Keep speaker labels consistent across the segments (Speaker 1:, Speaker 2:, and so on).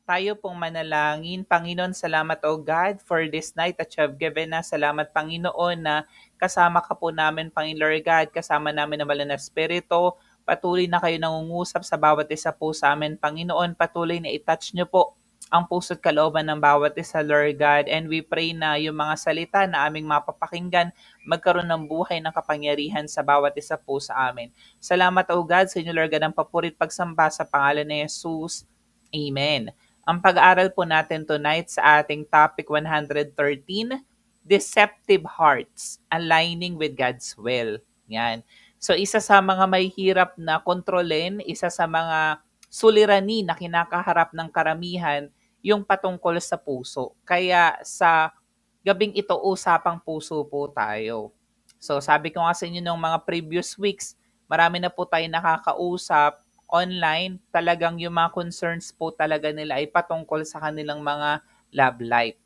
Speaker 1: Tayo pong manalangin. Panginoon, salamat o God for this night that you have given us. Salamat Panginoon na kasama ka po namin, Panginoon Lord God, kasama namin ang Banal na Espiritu. Patuloy na kayo nangungusap sa bawat isa po sa amin, Panginoon. Patuloy na itouch niyo po ang puso't kalooban ng bawat isa, Lord God. And we pray na yung mga salita na aming mapapakinggan, magkaroon ng buhay ng kapangyarihan sa bawat isa po sa amin. Salamat o God sa inyo, Lord God, ang papurit pagsamba sa pangalan ni Jesus. Amen. Ang pag-aaral po natin tonight sa ating topic 113, Deceptive Hearts, Aligning with God's Will. Yan. So isa sa mga may hirap na kontrolin, isa sa mga suliranin na kinakaharap ng karamihan, yung patungkol sa puso. Kaya sa gabing ito, usapang puso po tayo. So sabi ko nga sa inyo nung mga previous weeks, marami na po tayo nakakausap online, talagang yung mga concerns po talaga nila ay patungkol sa kanilang mga love life.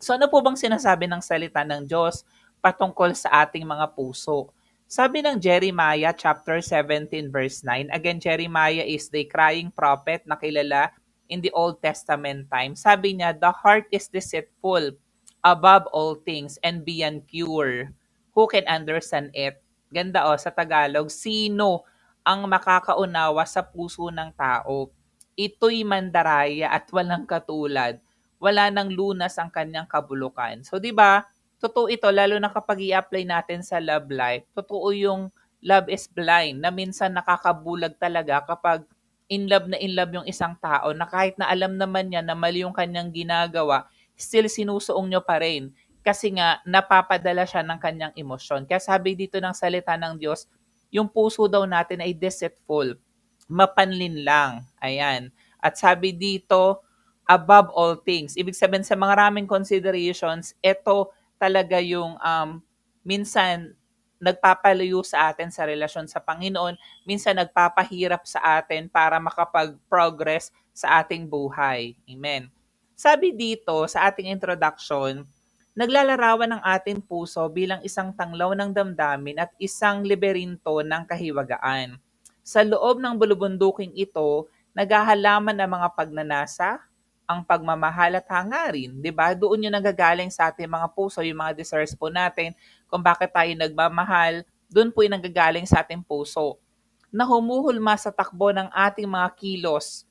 Speaker 1: So ano po bang sinasabi ng salita ng Diyos patungkol sa ating mga puso? Sabi ng Jeremiah chapter 17 verse 9, again Jeremiah is the crying prophet na kilala in the Old Testament time. Sabi niya, the heart is deceitful above all things and beyond cure. Who can understand it? Ganda sa Tagalog, sino ang makakaunawa sa puso ng tao? Ito'y mandaraya at walang katulad. Wala nang lunas ang kanyang kabulukan. So 'di ba? Totoo ito lalo na kapag i-apply natin sa love life. Totoo yung love is blind na minsan nakakabulag talaga kapag in love yung isang tao na kahit na alam naman niya na mali yung kanyang ginagawa, still sinusuong nyo pa rin. Kasi nga, napapadala siya ng kanyang emosyon. Kaya sabi dito ng salita ng Diyos, yung puso daw natin ay deceitful, mapanlin lang. Ayan. At sabi dito, above all things. Ibig sabihin sa mga maraming considerations, ito talaga yung minsan nagpapalayo sa atin sa relasyon sa Panginoon, minsan nagpapahirap sa atin para makapag-progress sa ating buhay. Amen. Sabi dito sa ating introduction, naglalarawan ng ating puso bilang isang tanglaw ng damdamin at isang laberinto ng kahiwagaan. Sa loob ng bulubunduking ito, naghahalaman ang mga pagnanasa, ang pagmamahal at hangarin. 'Di ba? Doon yung nanggagaling sa ating mga puso, yung mga desires po natin, kung bakit tayo nagmamahal, doon po yung nanggagaling sa ating puso. Na humuhulma sa takbo ng ating mga kilos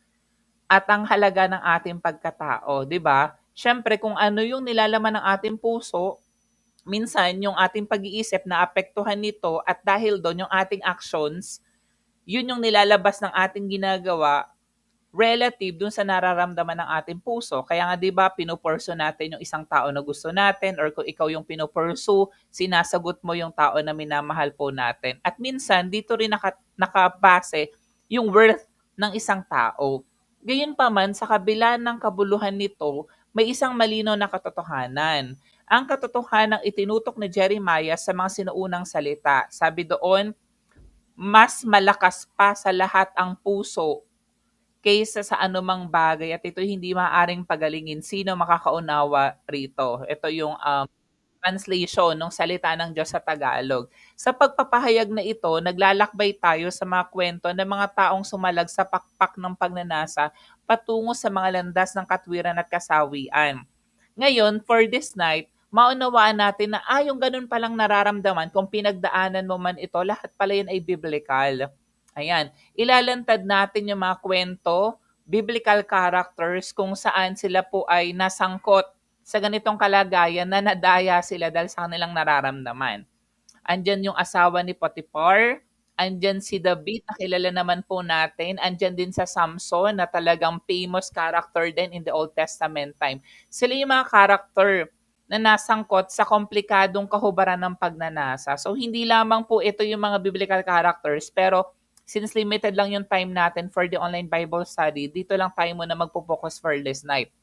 Speaker 1: at ang halaga ng ating pagkatao. 'Di ba? Siyempre, kung ano yung nilalaman ng ating puso, minsan yung ating pag-iisip na apektuhan nito at dahil doon yung ating actions, yun yung nilalabas ng ating ginagawa relative dun sa nararamdaman ng ating puso. Kaya nga 'di ba, pinupursu natin yung isang tao na gusto natin or kung ikaw yung pinupursu, sinasagot mo yung tao na minamahal po natin. At minsan dito rin nakabase yung worth ng isang tao. Gayunpaman, sa kabila ng kabuluhan nito, may isang malinaw na katotohanan. Ang katotohanan ng itinutok ni Jeremiah sa mga sinuunang salita. Sabi doon, mas malakas pa sa lahat ang puso kaysa sa anumang bagay at ito hindi maaaring pagalingin. Sino makakaunawa rito? Ito yung translation ng salita ng Diyos sa Tagalog. Sa pagpapahayag na ito, naglalakbay tayo sa mga kwento ng mga taong sumalag sa pakpak ng pagnanasa patungo sa mga landas ng katwiran at kasawian. Ngayon, for this night, maunawaan natin na yung ganun palang nararamdaman kung pinagdaanan mo man ito, lahat pala yan ay biblical. Ayan, ilalantad natin yung mga kwento, biblical characters kung saan sila po ay nasangkot sa ganitong kalagayan na nadaya sila dahil sa kanilang nararamdaman. Andyan yung asawa ni Potiphar, andyan si David na kilala naman po natin, andyan din sa Samson na talagang famous character din in the Old Testament time. Sila yung mga character na nasangkot sa komplikadong kahubaran ng pagnanasa. So hindi lamang po ito yung mga biblical characters, pero since limited lang yung time natin for the online Bible study, dito lang tayo muna magpo-focus for this night.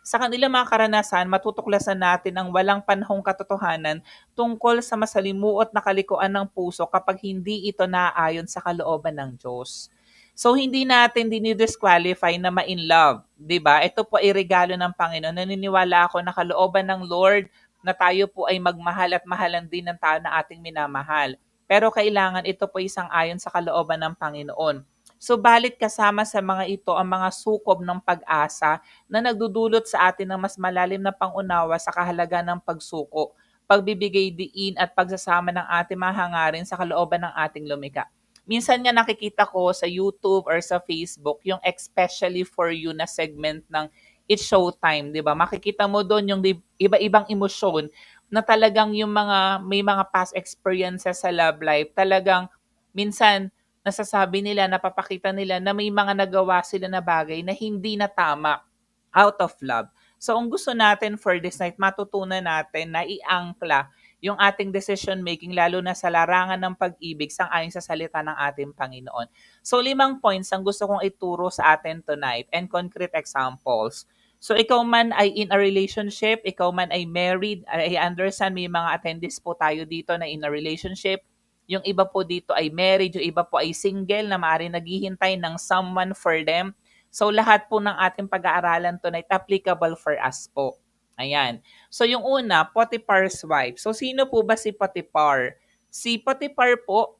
Speaker 1: Sa kanilang mga karanasan, matutuklasan natin ang walang panahong katotohanan tungkol sa masalimuot na kalikuan ng puso kapag hindi ito naaayon sa kalooban ng Diyos. So, hindi natin dinidisqualify na ma-in love. 'Di ba? Ito po ay regalo ng Panginoon. Naniniwala ako na kalooban ng Lord na tayo po ay magmahal at mahalan din ng tao na ating minamahal. Pero kailangan ito po isang ayon sa kalooban ng Panginoon. Subalit kasama sa mga ito ang mga sukob ng pag-asa na nagdudulot sa atin ng mas malalim na pangunawa sa kahalagan ng pagsuko, pagbibigay diin at pagsasama ng ating mga hangarin sa kalooban ng ating lumikha. Minsan nga nakikita ko sa YouTube or sa Facebook yung especially for you na segment ng It's Showtime, 'di ba? Makikita mo doon yung iba-ibang emosyon na talagang yung mga may mga past experiences sa love life, talagang minsan nasasabi nila, napapakita nila na may mga nagawa sila na bagay na hindi na tama out of love. So, ang gusto natin for this night, matutunan natin na iangkla yung ating decision making lalo na sa larangan ng pag-ibig sang-ayon sa salita ng ating Panginoon. So, 5 points ang gusto kong ituro sa atin tonight and concrete examples. So, ikaw man ay in a relationship, ikaw man ay married, I understand may mga attendees po tayo dito na in a relationship. Yung iba po dito ay married, yung iba po ay single na maaaring naghihintay ng someone for them. So, lahat po ng ating pag-aaralan tonight applicable for us po. Ayan. So, yung una, Potiphar's wife. So, sino po ba si Potiphar? Si Potiphar po,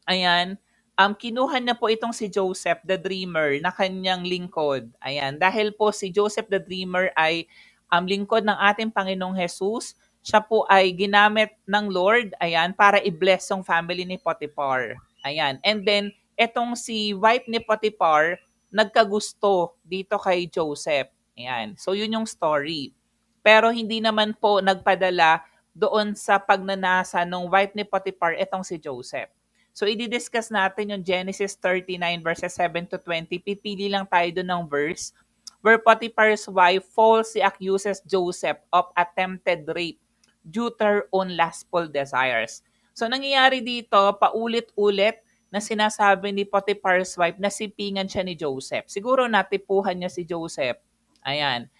Speaker 1: ayan, kinuha na po itong si Joseph the Dreamer na kanyang lingkod. Ayan, dahil po si Joseph the Dreamer ay lingkod ng ating Panginoong Jesus, siya po ay ginamit ng Lord, ayan, para i-bless yung family ni Potiphar. Ayan, and then, etong si wife ni Potiphar, nagkagusto dito kay Joseph. Ayan, so yun yung story. Pero hindi naman po nagpadala doon sa pagnanasa ng wife ni Potiphar itong si Joseph. So, i-discuss natin yung Genesis 39 verses 7 to 20. Pipili lang tayo doon ng verse where Potiphar's wife falsely accuses Joseph of attempted rape due to her own lustful desires. So, nangyayari dito, paulit-ulit na sinasabi ni Potiphar's wife na sipingan siya ni Joseph. Siguro natipuhan niya si Joseph. Ayan.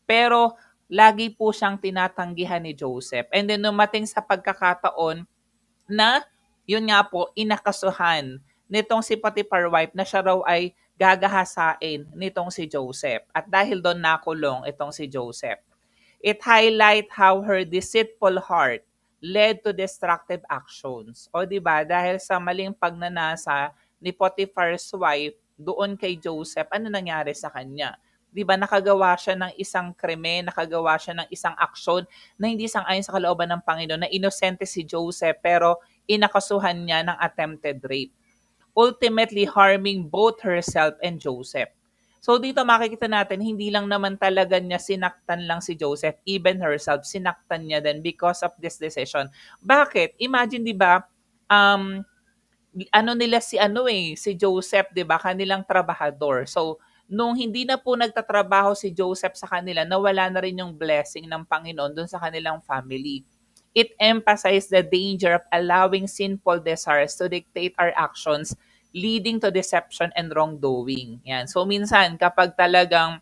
Speaker 1: Pero, lagi po siyang tinatanggihan ni Joseph. And then, numating sa pagkakataon na yun nga po, inakasuhan nitong si Potiphar wife na siya raw ay gagahasain nitong si Joseph. At dahil doon nakulong itong si Joseph. It highlight how her deceitful heart led to destructive actions. O di ba dahil sa maling pagnanasa ni Potiphar's wife doon kay Joseph, ano nangyari sa kanya? Di ba nakagawa siya ng isang krimen, nakagawa siya ng isang aksyon na hindi sang-ayon sa kalooban ng Panginoon, na inosente si Joseph pero inakasuhan niya ng attempted rape, ultimately harming both herself and Joseph. So dito makikita natin, hindi lang naman talaga niya sinaktan lang si Joseph, even herself, sinaktan niya din because of this decision. Bakit? Imagine, di ba, si Joseph, 'di ba, kanilang trabahador. So, nung hindi na po nagtatrabaho si Joseph sa kanila, nawala na rin yung blessing ng Panginoon doon sa kanilang family. It emphasized the danger of allowing sinful desires to dictate our actions, leading to deception and wrongdoing. Yan. So, minsan, kapag talagang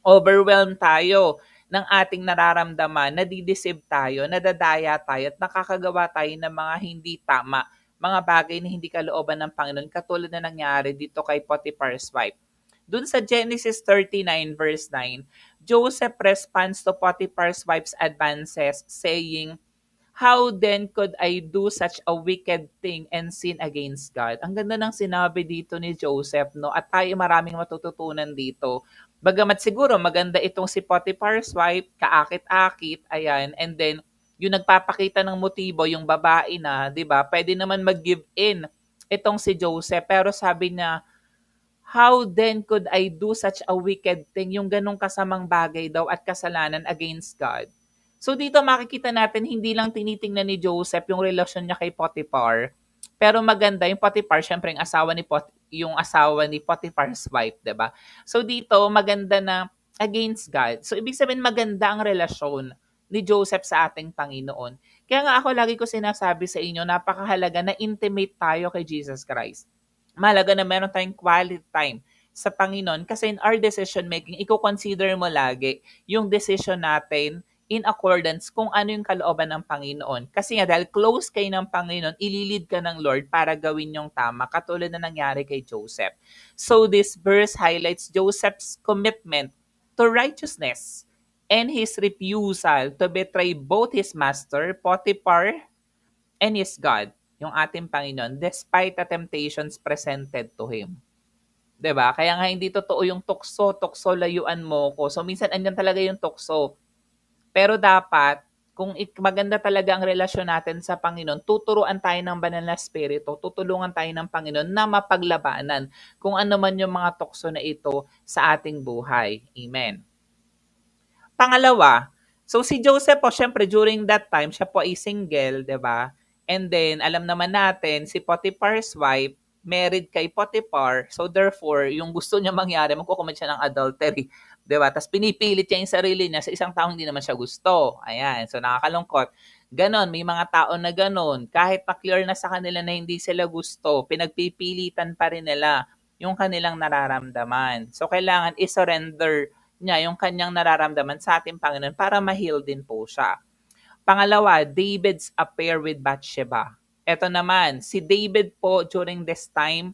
Speaker 1: overwhelmed tayo ng ating nararamdaman, nadideceive tayo, nadadaya tayo, at nakakagawa tayo ng mga hindi tama, mga bagay na hindi kalooban ng Panginoon, katulad na nangyari dito kay Potiphar's wife. Dun sa Genesis 39 verse 9, Joseph responds to Potiphar's wife's advances saying, "How then could I do such a wicked thing and sin against God?" Ang ganda ng sinabi dito ni Joseph, no? At tayo maraming matututunan dito. Bagamat siguro maganda itong si Potiphar's wife, kaakit-akit, ayan, and then yung nagpapakita ng motibo, yung babae na, 'di ba? Pwede naman mag-give in itong si Joseph, pero sabi niya, "How then could I do such a wicked thing?" Yung ganong kasamang bagay daw at kasalanan against God. So dito makikita natin, hindi lang tinitingnan ni Joseph yung relasyon niya kay Potiphar, pero maganda yung Potiphar, syempre yung asawa ni Potiphar's wife, 'di ba? So dito maganda na against God. So ibig sabihin maganda ang relasyon ni Joseph sa ating Panginoon. Kaya nga ako lagi ko sinasabi sa inyo, napakahalaga na intimate tayo kay Jesus Christ. Mahalaga na meron tayong quality time sa Panginoon kasi in our decision making, i-consider mo lagi yung decision natin in accordance kung ano yung kalooban ng Panginoon. Kasi nga dahil close kayo ng Panginoon, ililid ka ng Lord para gawin yung tama, katulad na nangyari kay Joseph. So this verse highlights Joseph's commitment to righteousness and his refusal to betray both his master, Potiphar, and his God, yung ating Panginoon, despite the temptations presented to him. 'Di ba? Kaya nga hindi totoo yung tukso, tukso layuan mo ko. So minsan andyan talaga yung tukso. Pero dapat kung maganda talaga ang relasyon natin sa Panginoon, tuturuan tayo ng banal na espiritu, tutulungan tayo ng Panginoon na mapaglabanan kung ano man yung mga tukso na ito sa ating buhay. Amen. Pangalawa, so si Joseph po, syempre during that time, siya po ay single, 'di ba? And then, alam naman natin, si Potiphar's wife, married kay Potiphar. So therefore, yung gusto niya mangyari, magkukumit siya ng adultery. 'Di ba? Tapos pinipilit niya yung sarili niya sa isang taong hindi naman siya gusto. Ayan, so nakakalungkot. Ganon, may mga tao na ganon. Kahit na-clear na sa kanila na hindi sila gusto, pinagpipilitan pa rin nila yung kanilang nararamdaman. So kailangan i-surrender niya yung kanyang nararamdaman sa ating Panginoon para ma-heal din po siya. Pangalawa, David's affair with Bathsheba. Ito naman, si David po during this time,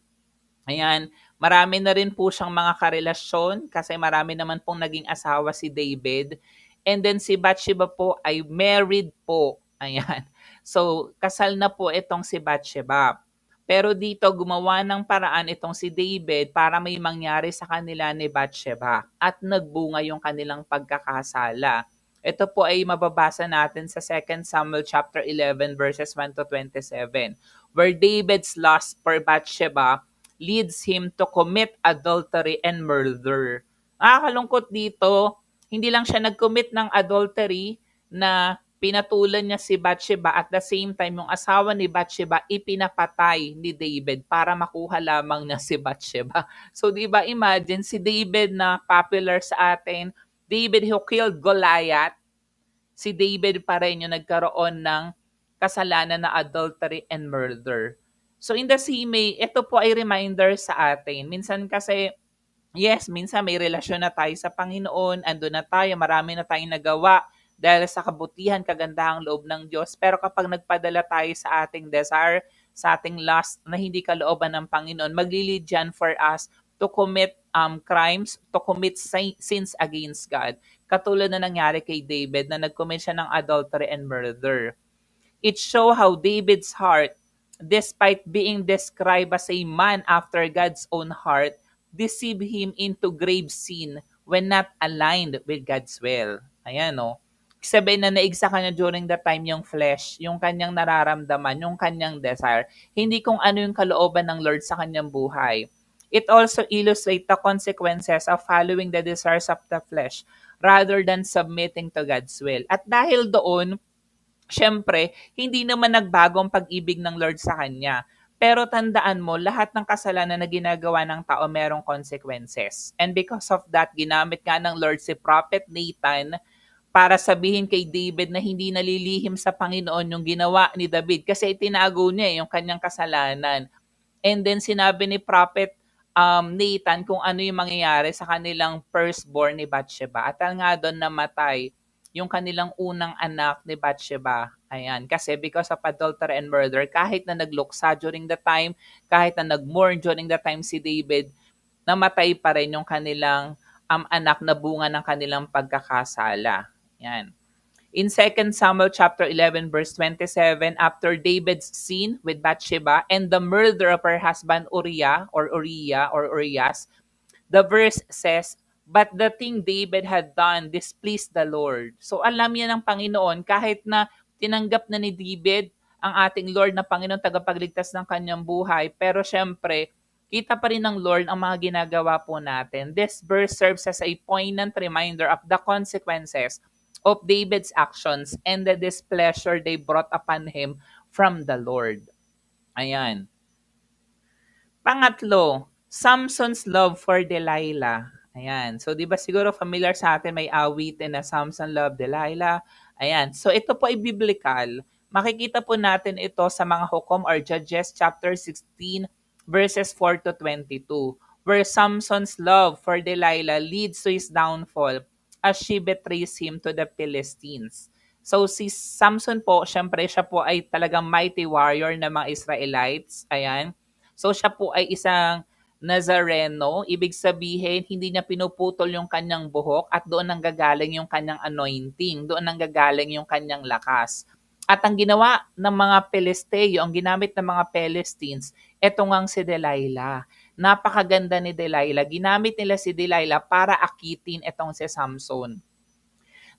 Speaker 1: ayan, marami na rin po siyang mga karelasyon kasi marami naman pong naging asawa si David. And then si Bathsheba po ay married po. Ayan. So, kasal na po itong si Bathsheba. Pero dito, gumawa ng paraan itong si David para may mangyari sa kanila ni Bathsheba at nagbunga yung kanilang pagkakasala. Ito po ay mababasa natin sa 2 Samuel chapter 11 verses 1 to 27, where David's lust for Bathsheba leads him to commit adultery and murder. Nakakalungkot dito, hindi lang siya nag-commit ng adultery na pinatulan niya si Bathsheba at the same time yung asawa ni Bathsheba ipinapatay ni David para makuha lamang niya si Bathsheba. So 'di ba, imagine si David na popular sa atin, David who killed Goliath, si David pa rin yung nagkaroon ng kasalanan na adultery and murder. So in the same way, ito po ay reminder sa atin. Minsan kasi, yes, minsan may relasyon na tayo sa Panginoon, ando na tayo, marami na tayong nagawa dahil sa kabutihan, kagandahang loob ng Diyos. Pero kapag nagpadala tayo sa ating desire, sa ating lust na hindi kalooban ng Panginoon, maglilid yan for us to commit crimes, to commit sins against God. Katulad na nangyari kay David na nag-commit siya ng adultery and murder. It shows how David's heart, despite being described as a man after God's own heart, deceived him into grave sin when not aligned with God's will. Ayan, no? Sabihin na naigsa kanya during that time yung flesh, yung kanyang nararamdaman, yung kanyang desire, hindi kung ano yung kalooban ng Lord sa kanyang buhay. It also illustrates the consequences of following the desires of the flesh rather than submitting to God's will. At dahil doon, syempre, hindi naman nagbago ang pag-ibig ng Lord sa kanya. Pero tandaan mo, lahat ng kasalanan na ginagawa ng tao merong consequences. And because of that, ginamit nga ng Lord si Prophet Nathan para sabihin kay David na hindi nalilihim sa Panginoon yung ginawa ni David kasi itinago niya yung kanyang kasalanan. And then sinabi ni Prophet Nathan kung ano yung mangyayari sa kanilang firstborn ni Bathsheba. At nga doon namatay yung kanilang unang anak ni Bathsheba. Ayan, kasi because of adultery and murder, kahit na nagluksa during the time, kahit na nagmourn during the time si David, namatay pa rin yung kanilang anak na bunga ng kanilang pagkakasala. Ayan. In 2 Samuel chapter 11 verse 27, after David's sin with Bathsheba and the murder of her husband Uriah, the verse says, but the thing David had done displeased the Lord. So alam niya ng Panginoon kahit na tinanggap na ni David ang ating Lord na Panginoon tagapagligtas ng kanyang buhay, pero syempre, kita pa rin ng Lord ang mga ginagawa po natin. This verse serves as a poignant reminder of the consequences of David's actions and the displeasure they brought upon him from the Lord. Ayan. Pangatlo, Samson's love for Delilah. Ayan. So, di ba siguro familiar sa atin may awitin na Samson love Delilah. Ayan. So, ito po ay biblical. Makikita po natin ito sa mga Hukom or Judges chapter 16 verses 4 to 22, where Samson's love for Delilah leads to his downfall as she betrays him to the Philistines. So si Samson po, syempre siya po ay talagang mighty warrior ng mga Israelites. Ayan. So siya po ay isang Nazareno. Ibig sabihin, hindi niya pinuputol yung kanyang buhok at doon nanggagaling yung kanyang anointing. Doon nanggagaling yung kanyang lakas. At ang ginawa ng mga Pelisteo, ang ginamit ng mga Philistines, eto ngang si Delilah, napakaganda ni Delilah. Ginamit nila si Delilah para akitin itong si Samson.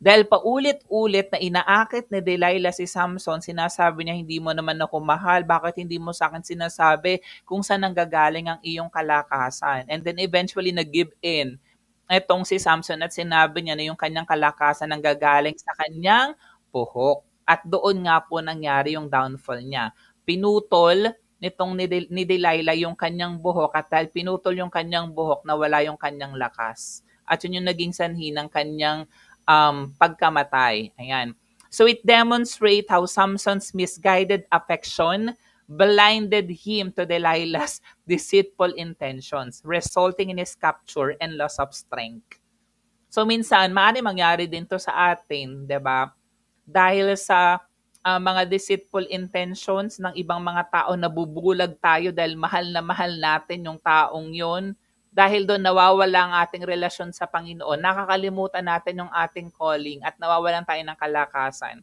Speaker 1: Dahil paulit-ulit na inaakit ni Delilah si Samson, sinasabi niya, hindi mo naman ako mahal, bakit hindi mo sa akin sinasabi kung saan nanggagaling ang iyong kalakasan? And then eventually nag-give in itong si Samson at sinabi niya na yung kanyang kalakasan nanggagaling sa kanyang buhok. At doon nga po nangyari yung downfall niya. Pinutol nitong ni Delilah yung kanyang buhok at dahil pinutol yung kanyang buhok, nawala yung kanyang lakas. At yun yung naging sanhi ng kanyang pagkamatay. Ayan. So it demonstrates how Samson's misguided affection blinded him to Delilah's deceitful intentions, resulting in his capture and loss of strength. So minsan, maaari mangyari din to sa atin, 'di ba? Dahil sa mga deceitful intentions ng ibang mga tao, nabubulag tayo dahil mahal natin yung taong yon. Dahil doon nawawala ang ating relasyon sa Panginoon, nakakalimutan natin yung ating calling at nawawalan tayo ng kalakasan.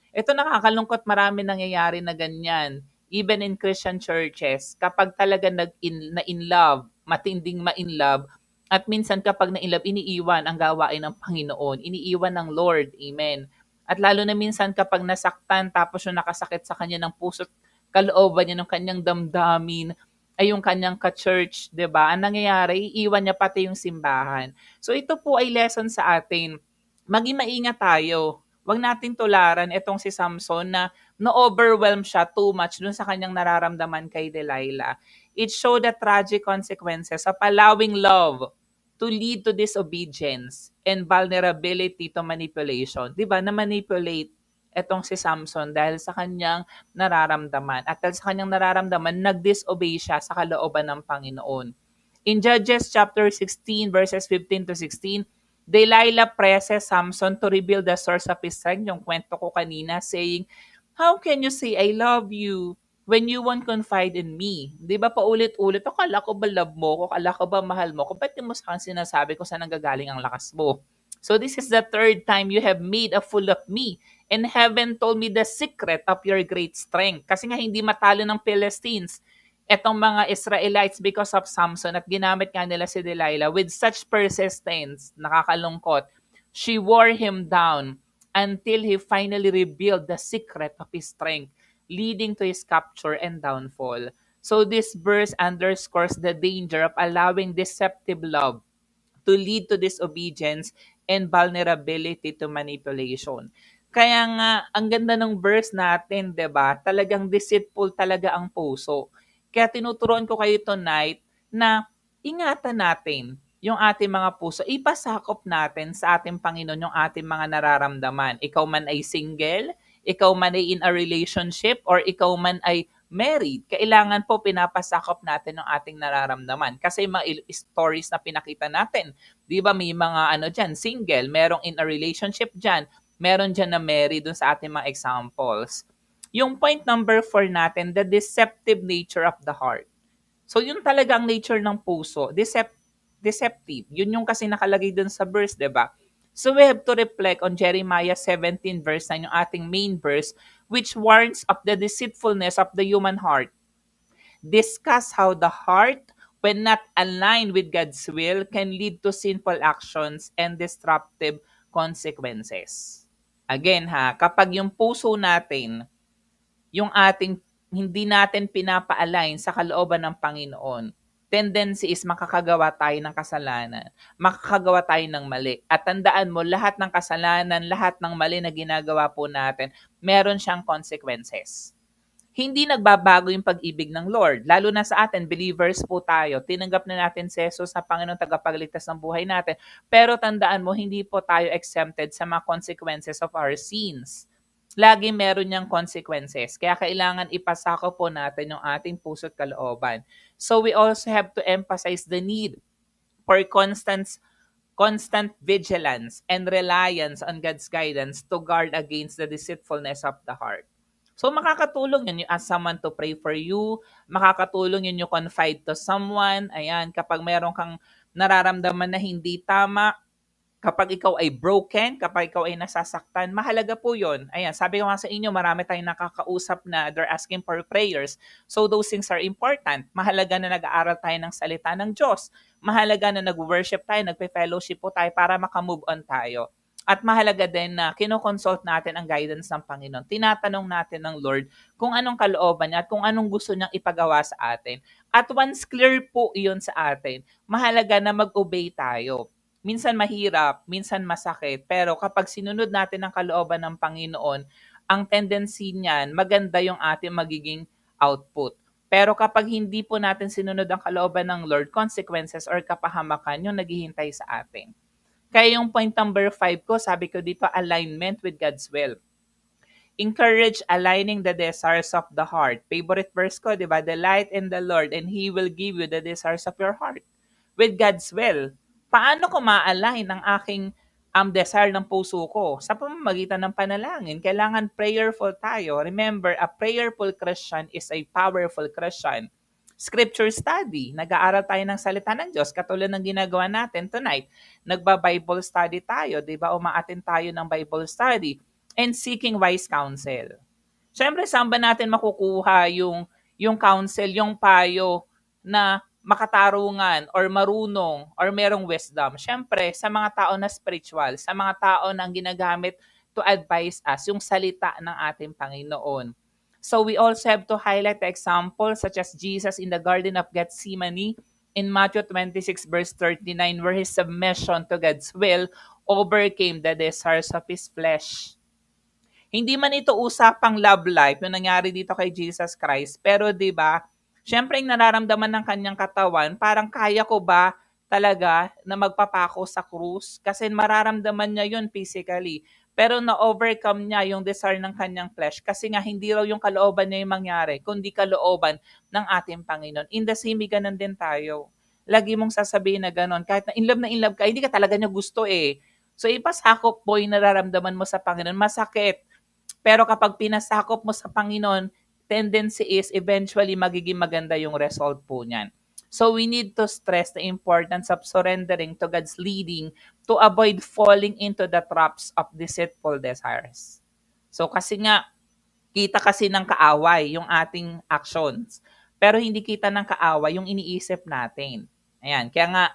Speaker 1: Ito nakakalungkot, marami nangyayari na ganyan. Even in Christian churches, kapag talaga na-in love, matinding ma-in love, at minsan kapag na-in love, iniiwan ang gawain ng Panginoon, iniiwan ng Lord. Amen. At lalo na minsan kapag nasaktan, tapos yung nakasakit sa kanya ng puso't kalooban niya, ng kanyang damdamin, ay yung kanyang ka-church, 'di ba? Ang nangyayari, iiwan niya pati yung simbahan. So ito po ay lesson sa atin. Maging maingat tayo. Huwag nating tularan itong si Samson na na-overwhelm siya too much dun sa kanyang nararamdaman kay Delilah. It showed the tragic consequences of allowing love to lead to disobedience and vulnerability to manipulation. 'Di ba? Na-manipulate etong si Samson dahil sa kanyang nararamdaman. At dahil sa kanyang nararamdaman, nag-disobey siya sa kalooban ng Panginoon. In Judges chapter 16 verses 15 to 16, Delilah presses Samson to reveal the source of his strength, yung kwento ko kanina, saying, "How can you say I love you when you won't confide in me?" Di ba paulit-ulit, akala ko ba love mo ko, akala ko ba mahal mo ko, ba't di mo sa akin sinasabi kung saan nanggagaling ang lakas mo? So this is the third time you have made a fool of me and haven't told me the secret of your great strength. Kasi nga hindi matalo ng Philistines etong mga Israelites because of Samson at ginamit nga nila si Delilah with such persistence, nakakalungkot. She wore him down until he finally revealed the secret of his strength, leading to his capture and downfall. So this verse underscores the danger of allowing deceptive love to lead to disobedience and vulnerability to manipulation. Kaya nga, ang ganda ng verse natin, 'di ba? Talagang deceitful talaga ang puso. Kaya tinuturuan ko kayo tonight na ingatan natin yung ating mga puso. Ipasakop natin sa ating Panginoon yung ating mga nararamdaman. Ikaw man ay single, ikaw man ay in a relationship, or ikaw man ay married, kailangan po pinapasakop natin ang ating nararamdaman. Kasi mga stories na pinakita natin, di ba may mga dyan, single, merong in a relationship dyan, meron dyan na married dun sa ating mga examples. Yung point number 4 natin, the deceptive nature of the heart. So yun talaga ang nature ng puso, deceptive. Yun yung kasi nakalagay dun sa verse, di ba? So we have to reflect on Jeremiah 17 verse 9, yung ating main verse, which warns of the deceitfulness of the human heart. Discuss how the heart, when not aligned with God's will, can lead to sinful actions and disruptive consequences. Again kapag yung puso natin, yung ating hindi natin pinapa-align sa kalooban ng Panginoon, tendency is makakagawa tayo ng kasalanan. Makakagawa tayo ng mali. At tandaan mo, lahat ng kasalanan, lahat ng mali na ginagawa po natin, meron siyang consequences. Hindi nagbabago yung pag-ibig ng Lord. Lalo na sa atin, believers po tayo. Tinanggap na natin si Jesus na Panginoon tagapagligtas ng buhay natin. Pero tandaan mo, hindi po tayo exempted sa mga consequences of our sins. Lagi meron niyang consequences. Kaya kailangan ipasako po natin yung ating puso't kalooban. So we also have to emphasize the need for constant vigilance and reliance on God's guidance to guard against the deceitfulness of the heart. So makakatulong yun, you ask someone to pray for you, makakatulong yun, you confide to someone, ayan, kapag meron kang nararamdaman na hindi tama, Kapag ikaw ay broken, kapag ikaw ay nasasaktan, mahalaga po yun. Ayan, sabi ko nga sa inyo, marami tayong nakakausap na they're asking for prayers. So those things are important. Mahalaga na nag-aaral tayo ng salita ng Diyos. Mahalaga na nag-worship tayo, nagpe-fellowship po tayo para makamove on tayo. At mahalaga din na kinoconsult natin ang guidance ng Panginoon. Tinatanong natin ng Lord kung anong kalooban niya at kung anong gusto niyang ipagawa sa atin. At once clear po iyon sa atin, mahalaga na mag-obey tayo. Minsan mahirap, minsan masakit, pero kapag sinunod natin ang kalooban ng Panginoon, ang tendency niyan, maganda yung ating magiging output. Pero kapag hindi po natin sinunod ang kalooban ng Lord, consequences or kapahamakan yung naghihintay sa atin. Kaya yung point number 5 ko, sabi ko dito, alignment with God's will. Encourage aligning the desires of the heart. Favorite verse ko, di ba? Delight in the Lord and He will give you the desires of your heart. With God's will. Paano ko ma-align ang aking desire ng puso ko? Sa pamamagitan ng panalangin, kailangan prayerful tayo. Remember, a prayerful Christian is a powerful Christian. Scripture study. Nag-aaral tayo ng salita ng Diyos katulad ng ginagawa natin tonight. Nagba-Bible study tayo, di ba? Umaattend tayo ng Bible study. And seeking wise counsel. Siyempre, saan ba natin makukuha yung counsel, yung payo na makatarungan or marunong or merong wisdom? Siyempre, sa mga tao na spiritual, sa mga tao na ginagamit to advise us, yung salita ng ating Panginoon. So we also have to highlight the example such as Jesus in the Garden of Gethsemane in Matthew 26 verse 39 where his submission to God's will overcame the desires of his flesh. Hindi man ito usapang love life yung nangyari dito kay Jesus Christ, pero 'di ba? Syempre yung nararamdaman ng kanyang katawan, parang kaya ko ba talaga na magpapako sa krus? Kasi mararamdaman niya yun physically. Pero na-overcome niya yung desire ng kanyang flesh kasi nga hindi raw yung kalooban niya yung mangyari, kundi kalooban ng ating Panginoon. In the same, ganun din tayo. Lagi mong sasabihin na ganun. Kahit na in love ka, hindi ka talaga niya gusto eh. So ipasakop mo yung nararamdaman mo sa Panginoon. Masakit. Pero kapag pinasakop mo sa Panginoon, tendency is eventually magiging maganda yung result po niyan. So we need to stress the importance of surrendering to God's leading to avoid falling into the traps of deceitful desires. So kasi nga, kita kasi ng kaaway yung ating actions. Pero hindi kita ng kaaway yung iniisip natin. Ayan, kaya nga,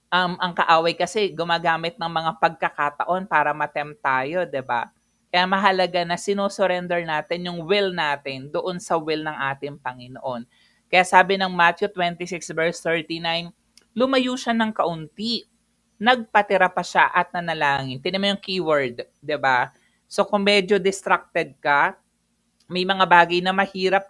Speaker 1: ang kaaway kasi gumagamit ng mga pagkakataon para matempt tayo, 'di ba? Kaya mahalaga na sinusurrender natin yung will natin doon sa will ng ating Panginoon. Kaya sabi ng Matthew 26 verse 39, lumayo siya ng kaunti. Nagpatira pa siya at nanalangin. Tingnan mo yung keyword, 'di ba? So kung medyo distracted ka, may mga bagay na mahirap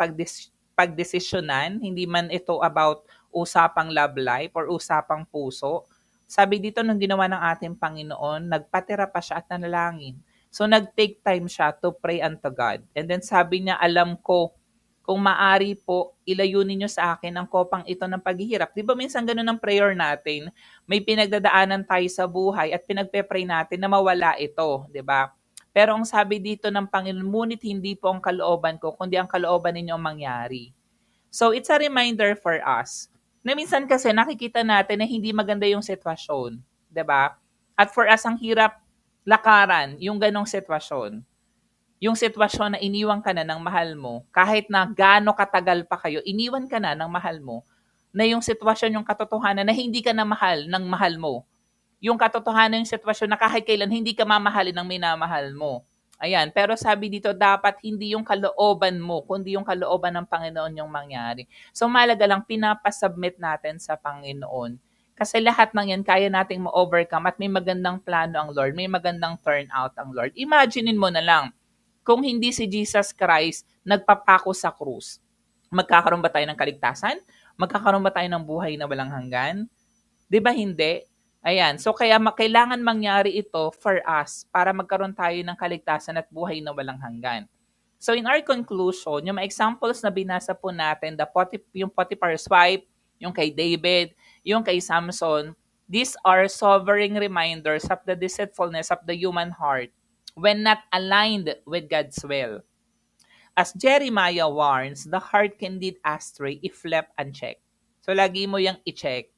Speaker 1: pagdesisyonan, hindi man ito about usapang love life or usapang puso. Sabi dito nung ginawa ng ating Panginoon, nagpatira pa siya at nanalangin. So nag-take time siya to pray unto God. And then sabi niya, alam ko, kung maari po, ilayo ninyo sa akin ang kopang ito ng paghihirap. Di ba minsan ganun ang prayer natin? May pinagdadaanan tayo sa buhay at pinagpe-pray natin na mawala ito. Di ba? Pero ang sabi dito ng Panginoon, ngunit hindi po ang kalooban ko, kundi ang kalooban ninyo ang mangyari. So it's a reminder for us na minsan kasi nakikita natin na hindi maganda yung sitwasyon. 'Di ba? At for us, ang hirap lakaran yung ganong sitwasyon. Yung sitwasyon na iniwan ka na ng mahal mo, kahit na gaano katagal pa kayo, iniwan ka na ng mahal mo, na yung sitwasyon, yung katotohanan na hindi ka na mahal ng mahal mo. Yung katotohanan yung sitwasyon na kahit kailan hindi ka mamahalin ng minamahal mo. Ayan, pero sabi dito, dapat hindi yung kalooban mo, kundi yung kalooban ng Panginoon yung mangyari. So malaga lang, pinapasubmit natin sa Panginoon. Kasi lahat ng yan, kaya nating ma-overcome at may magandang plano ang Lord, may magandang turnout ang Lord. Imaginein mo na lang, kung hindi si Jesus Christ nagpapako sa krus, magkakaroon ba tayo ng kaligtasan? Magkakaroon ba tayo ng buhay na walang hanggan? Di ba hindi? Ayan, so kaya kailangan mangyari ito for us para magkaroon tayo ng kaligtasan at buhay na walang hanggan. So in our conclusion, yung mga examples na binasa po natin, yung Potiphar's wife, yung kay David, yung kay Samson, these are sobering reminders of the deceitfulness of the human heart when not aligned with God's will. As Jeremiah warns, the heart can lead astray if left unchecked. So lagi mo yung i-check.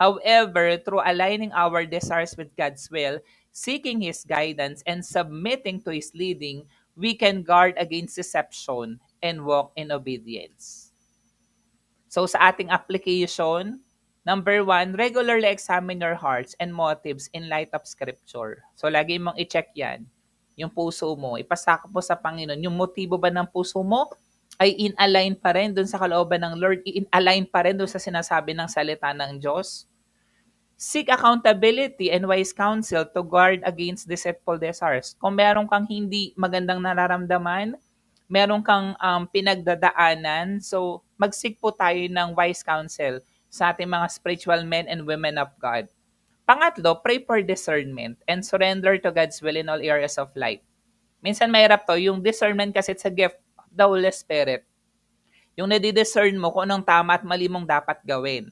Speaker 1: However, through aligning our desires with God's will, seeking His guidance, and submitting to His leading, we can guard against deception and walk in obedience. So sa ating application, number 1, regularly examine your hearts and motives in light of Scripture. So lagi mong i-check yan, yung puso mo. Ipasaka po sa Panginoon. Yung motibo ba ng puso mo ay in-align pa rin dun sa kalooban ng Lord? In-align pa rin dun sa sinasabi ng salita ng Diyos? Seek accountability and wise counsel to guard against deceitful desires. Kung meron kang hindi magandang nararamdaman, meron kang pinagdadaanan, so mag-seek po tayo ng wise counsel sa ating mga spiritual men and women of God. Pangatlo, pray for discernment and surrender to God's will in all areas of life. Minsan mahirap to, yung discernment kasi it's a gift of the Holy Spirit. Yung nadi-discern mo kung anong tama at mali mong dapat gawin.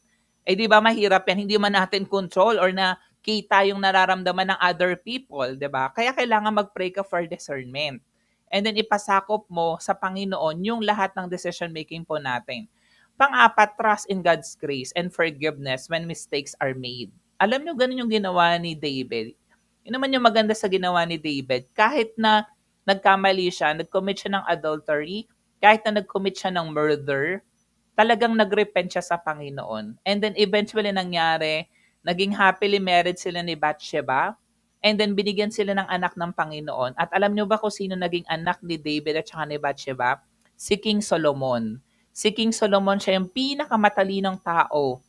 Speaker 1: Eh di ba mahirap yan, hindi man natin control or na kita yung nararamdaman ng other people, di ba? Kaya kailangan mag-pray ka for discernment. And then ipasakop mo sa Panginoon yung lahat ng decision making po natin. Pang-apat, trust in God's grace and forgiveness when mistakes are made. Alam nyo, ganun yung ginawa ni David. Yun naman yung maganda sa ginawa ni David. Kahit na nagkamali siya, nag-commit siya ng adultery, kahit na nag-commit siya ng murder, talagang nag-repent siya sa Panginoon. And then eventually nangyari, naging happily married sila ni Bathsheba, and then binigyan sila ng anak ng Panginoon. At alam nyo ba kung sino naging anak ni David at saka ni Bathsheba? Si King Solomon. Si King Solomon, siya yung pinakamatalinong tao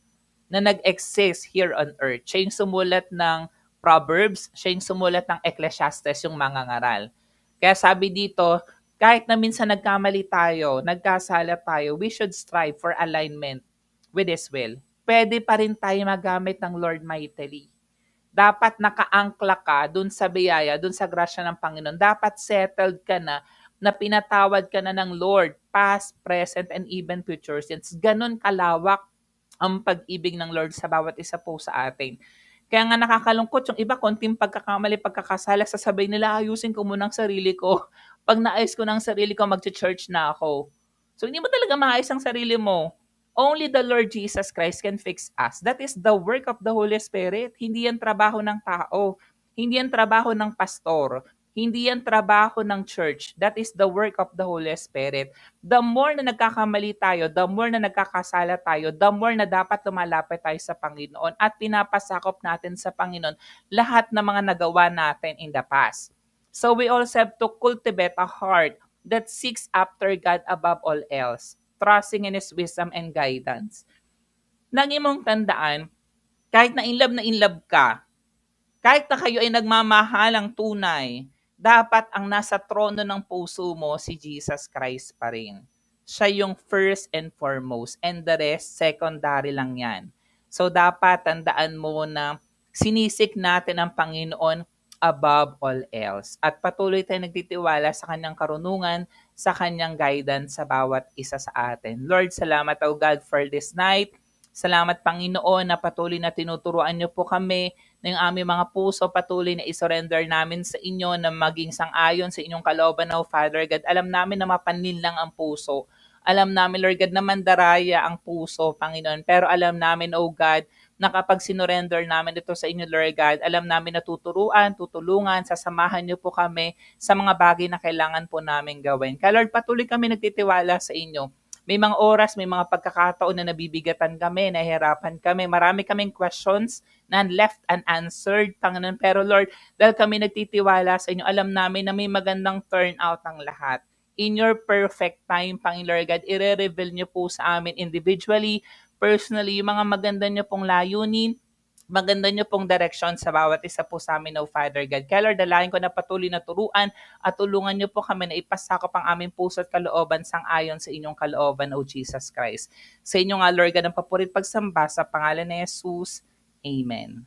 Speaker 1: na nag-exist here on earth. Siya yung sumulat ng Proverbs, siya yung sumulat ng Ecclesiastes, yung mga ngaral. Kaya sabi dito, kahit na minsan nagkamali tayo, nagkasala tayo, we should strive for alignment with His will. Pwede pa rin tayo magamit ng Lord mightily. Dapat nakaangkla ka dun sa biyaya, dun sa grasya ng Panginoon. Dapat settled ka na pinatawad ka na ng Lord, past, present, and even future sins. Ganon kalawak ang pag-ibig ng Lord sa bawat isa po sa atin. Kaya nga nakakalungkot yung iba, konting pagkakamali, pagkakasala, sasabihin nila, ayusin ko muna ang sarili ko. Pag naayos ko ng sarili ko, mag-church na ako. So, hindi mo talaga maayos ang sarili mo. Only the Lord Jesus Christ can fix us. That is the work of the Holy Spirit. Hindi yan trabaho ng tao. Hindi yan trabaho ng pastor. Hindi yan trabaho ng church. That is the work of the Holy Spirit. The more na nagkakamali tayo, the more na nagkakasala tayo, the more na dapat lumalapit tayo sa Panginoon at pinapasakop natin sa Panginoon lahat ng mga nagawa natin in the past. So we also have to cultivate a heart that seeks after God above all else, trusting in His wisdom and guidance. Lagi mong tandaan, kahit na in love ka, kahit na kayo ay nagmamahalang tunay, dapat ang nasa trono ng puso mo si Jesus Christ pa rin. Siya yung first and foremost, and the rest, secondary lang yan. So dapat tandaan mo na sinisik natin ang Panginoon above all else. At patuloy tayong nagtitiwala sa kanyang karunungan, sa kanyang guidance sa bawat isa sa atin. Lord, salamat o God for this night. Salamat Panginoon na patuloy na tinuturuan niyo po kami ng aming mga puso, patuloy na isurrender namin sa inyo na maging sang-ayon sa inyong kalooban, O Father God. Alam namin na mapanlin lang ang puso. Alam namin, Lord God, na mandaraya ang puso, Panginoon. Pero alam namin, O God, na kapag sinurrender namin ito sa inyo, Lord God, alam namin na tuturuan, tutulungan, sasamahan niyo po kami sa mga bagay na kailangan po namin gawin. Kaya Lord, patuloy kami nagtitiwala sa inyo. May mga oras, may mga pagkakataon na nabibigatan kami, nahihirapan kami. Marami kaming questions na left unanswered, Panginoon. Pero Lord, dahil kami nagtitiwala sa inyo, alam namin na may magandang turnout ang lahat. In your perfect time, Panginoon Lord God, i-reveal niyo po sa amin individually, personally, yung mga maganda niyo pong layunin, maganda niyo pong direction sa bawat isa po sa amin, O Father God. Kaya Lord, dalahin ko na patuloy na turuan at tulungan niyo po kami na ipasakop ang aming puso at kalooban sang-ayon sa inyong kalooban, O Jesus Christ. Sa inyo nga, Lord God, ang papurit pagsamba sa pangalan ni Jesus. Amen.